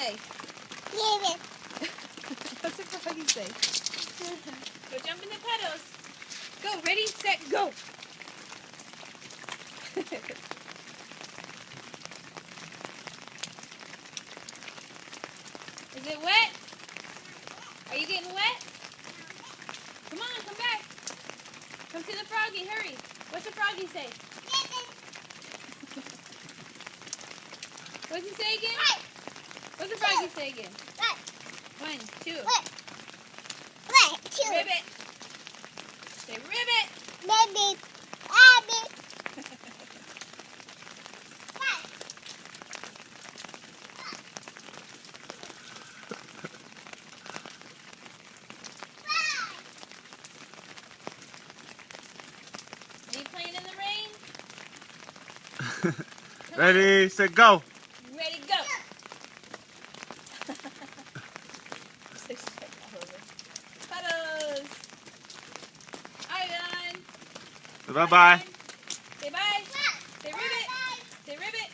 say? Ribbit. What's the froggy say? Go jump in the puddles. Go, ready, set, go. Is it wet? Are you getting wet? Come on, come back. Come see the froggy, hurry. What's the froggy say? What's he say again? What's the froggy say again? 1, 2. Ribbit. Say ribbit. Ribbit. Are you playing in the rain? Ready, set, go. Ready, go. Puddles. All done. Bye-bye. Say bye. Say ribbit. Say ribbit.